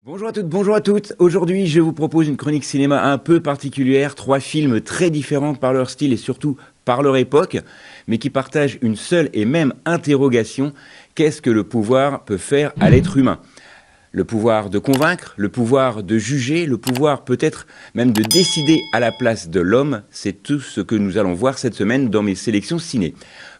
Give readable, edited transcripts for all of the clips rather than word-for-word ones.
Bonjour à toutes, bonjour à toutes. Aujourd'hui, je vous propose une chronique cinéma un peu particulière. 3 films très différents par leur style et surtout par leur époque, mais qui partagent une seule et même interrogation. Qu'est-ce que le pouvoir peut faire à l'être humain? Le pouvoir de convaincre, le pouvoir de juger, le pouvoir peut-être même de décider à la place de l'homme, c'est tout ce que nous allons voir cette semaine dans mes sélections ciné.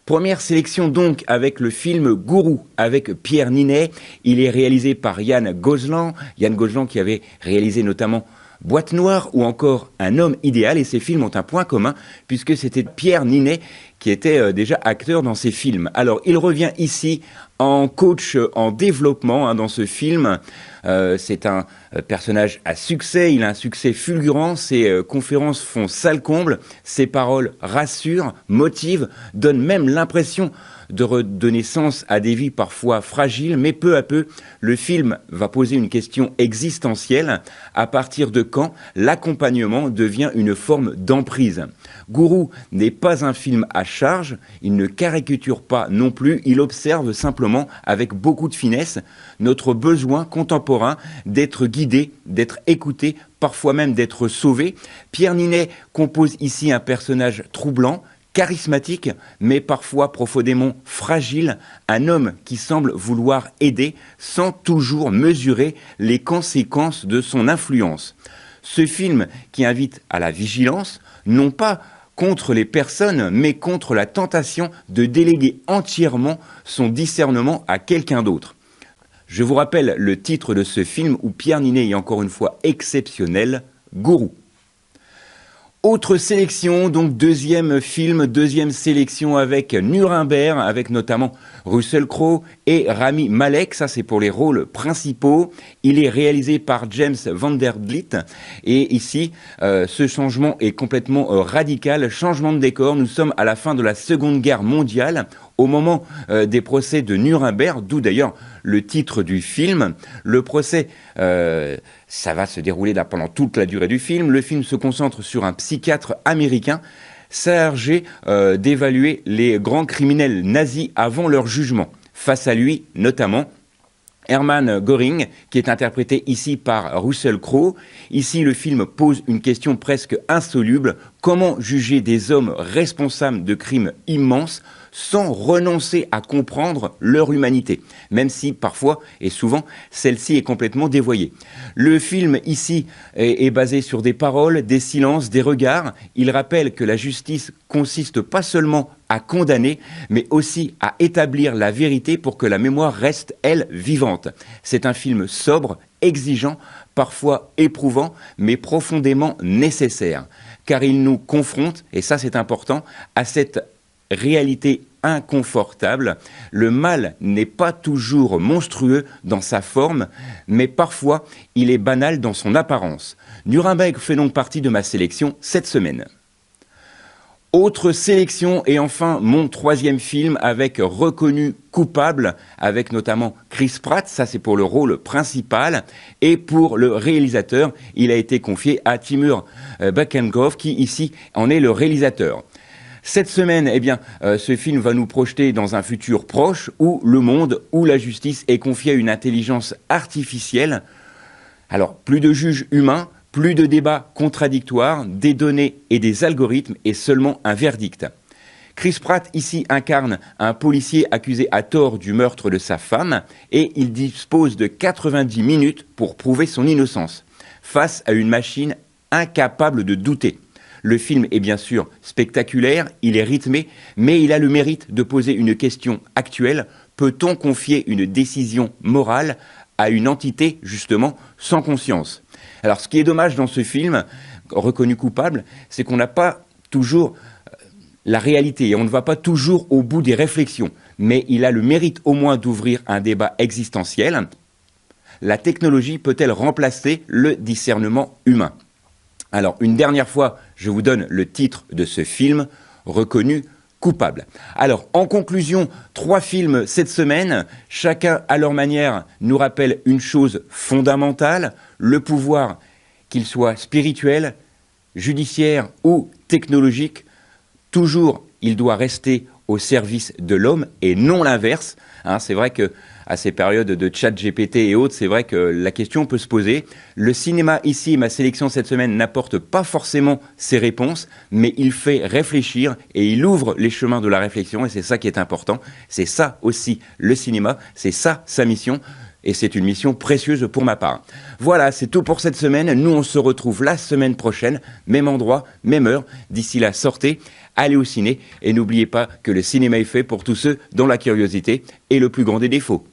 Première sélection donc avec le film Gourou avec Pierre Ninet. Il est réalisé par Yann Gozlan. Yann Gozlan qui avait réalisé notamment Boîte Noire ou encore Un homme idéal, et ces films ont un point commun puisque c'était Pierre Ninet qui était déjà acteur dans ces films. Alors il revient ici en coach en développement dans ce film. C'est un personnage à succès, il a un succès fulgurant, ses conférences font salle comble, ses paroles rassurent, motivent, donnent même l'impression de redonner sens à des vies parfois fragiles, mais peu à peu, le film va poser une question existentielle. À partir de quand l'accompagnement devient une forme d'emprise? Gourou n'est pas un film à charge, il ne caricature pas non plus, il observe simplement avec beaucoup de finesse notre besoin contemporain d'être guidé, d'être écouté, parfois même d'être sauvé. Pierre Ninet compose ici un personnage troublant, charismatique, mais parfois profondément fragile, un homme qui semble vouloir aider sans toujours mesurer les conséquences de son influence. Ce film qui invite à la vigilance, non pas contre les personnes, mais contre la tentation de déléguer entièrement son discernement à quelqu'un d'autre. Je vous rappelle le titre de ce film où Pierre Ninet est encore une fois exceptionnel, Gourou. Autre sélection, donc deuxième film, deuxième sélection avec Nuremberg, avec notamment Russell Crowe et Rami Malek, ça c'est pour les rôles principaux. Il est réalisé par James Vanderbilt et ici ce changement est complètement radical, changement de décor. Nous sommes à la fin de la Seconde Guerre mondiale, au moment des procès de Nuremberg, d'où d'ailleurs le titre du film. Le procès, ça va se dérouler là pendant toute la durée du film. Le film se concentre sur un psychiatre américain chargé d'évaluer les grands criminels nazis avant leur jugement. Face à lui, notamment, Hermann Göring, qui est interprété ici par Russell Crowe. Ici, le film pose une question presque insoluble. Comment juger des hommes responsables de crimes immenses sans renoncer à comprendre leur humanité, même si parfois et souvent celle-ci est complètement dévoyée. Le film ici est basé sur des paroles, des silences, des regards. Il rappelle que la justice consiste pas seulement à condamner, mais aussi à établir la vérité pour que la mémoire reste, elle, vivante. C'est un film sobre, exigeant, parfois éprouvant, mais profondément nécessaire, car il nous confronte, et ça c'est important, à cette réalité inconfortable. Le mal n'est pas toujours monstrueux dans sa forme, mais parfois il est banal dans son apparence. Nuremberg fait donc partie de ma sélection cette semaine. Autre sélection et enfin mon troisième film avec Reconnu coupable, avec notamment Chris Pratt, ça c'est pour le rôle principal, et pour le réalisateur, il a été confié à Timur Bekmambetov qui ici en est le réalisateur. Cette semaine, ce film va nous projeter dans un futur proche où le monde, où la justice est confiée à une intelligence artificielle. Alors, plus de juges humains, plus de débats contradictoires, des données et des algorithmes et seulement un verdict. Chris Pratt ici incarne un policier accusé à tort du meurtre de sa femme et il dispose de 90 minutes pour prouver son innocence face à une machine incapable de douter. Le film est bien sûr spectaculaire, il est rythmé, mais il a le mérite de poser une question actuelle. Peut-on confier une décision morale à une entité, justement, sans conscience? Alors, ce qui est dommage dans ce film, Reconnu coupable, c'est qu'on n'a pas toujours la réalité et on ne va pas toujours au bout des réflexions. Mais il a le mérite au moins d'ouvrir un débat existentiel. La technologie peut-elle remplacer le discernement humain? Alors, une dernière fois, je vous donne le titre de ce film, Reconnu coupable. Alors, en conclusion, 3 films cette semaine, chacun à leur manière nous rappelle une chose fondamentale, le pouvoir, qu'il soit spirituel, judiciaire ou technologique, toujours il doit rester au service de l'homme et non l'inverse. Hein, c'est vrai que à ces périodes de chat GPT et autres, c'est vrai que la question peut se poser. Le cinéma ici, ma sélection cette semaine, n'apporte pas forcément ses réponses, mais il fait réfléchir et il ouvre les chemins de la réflexion et c'est ça qui est important. C'est ça aussi le cinéma, c'est ça sa mission. Et c'est une mission précieuse pour ma part. Voilà, c'est tout pour cette semaine. Nous, on se retrouve la semaine prochaine, même endroit, même heure. D'ici là, sortez, allez au ciné et n'oubliez pas que le cinéma est fait pour tous ceux dont la curiosité est le plus grand des défauts.